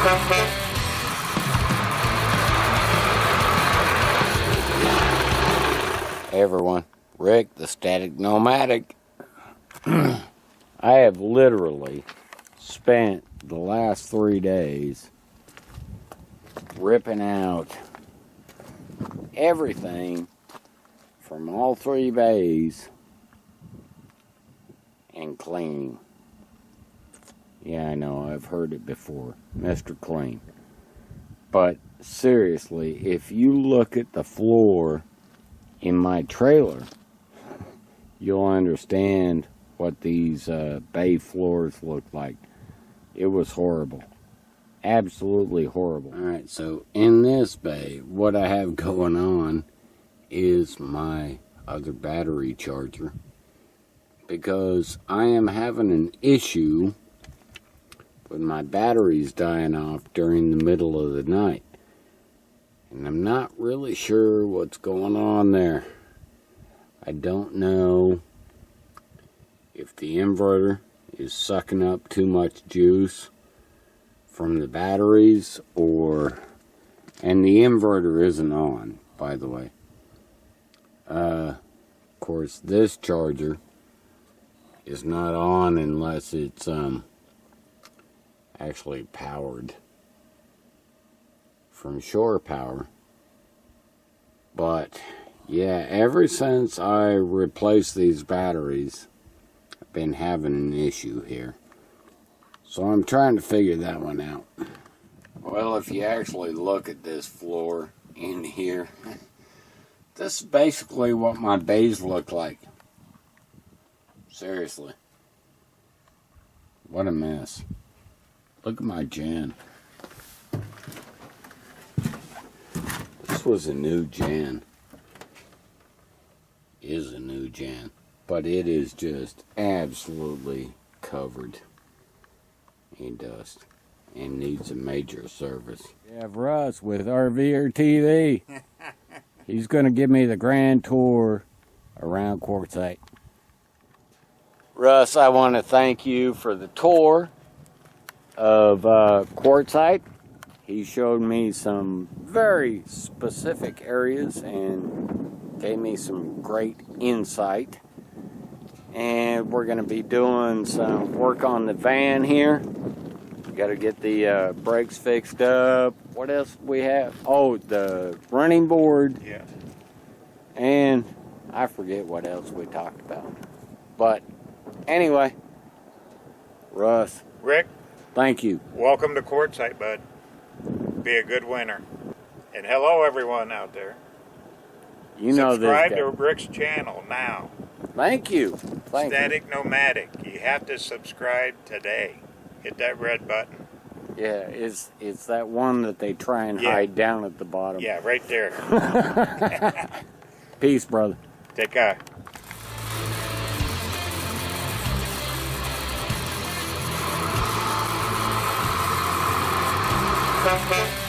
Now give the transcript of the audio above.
Hey everyone, Rick, the Static Nomadic. I have literally spent the last 3 days ripping out everything from all 3 bays and cleaning. Yeah, I know, I've heard it before, Mr. Clean. But seriously, if you look at the floor in my trailer, you'll understand what these bay floors look like. It was horrible. Absolutely horrible. Alright, so in this bay, what I have going on is my other battery charger, because I am having an issue with my batteries dying off during the middle of the night. And I'm not really sure what's going on there. I don't know if the inverter is sucking up too much juice from the batteries, and the inverter isn't on, by the way. Of course, this charger is not on unless it's actually powered from shore power. But yeah, ever since I replaced these batteries, I've been having an issue here. So I'm trying to figure that one out. Well, if you actually look at this floor in here, this is basically what my bays look like. Seriously. What a mess. Look at my Jan. This was a new Jan. Is a new Jan. But it is just absolutely covered in dust and needs a major service. We have Russ with RV'er TV. He's going to give me the grand tour around Quartzsite. Russ, I want to thank you for the tour of Quartzsite. He showed me some very specific areas and gave me some great insight. And we're going to be doing some work on the van here. Got to get the brakes fixed up. What else we have? Oh, the running board. Yeah. And I forget what else we talked about. But anyway, Russ. Rick. Thank you. Welcome to Quartzsite, bud. Be a good winner. And hello, everyone out there. You know this guy. Subscribe to Rick's channel now. Thank you. Static Nomadic. You have to subscribe today. Hit that red button. Yeah, it's that one that they try and hide down at the bottom. Yeah, right there. Peace, brother. Take care. Thank you.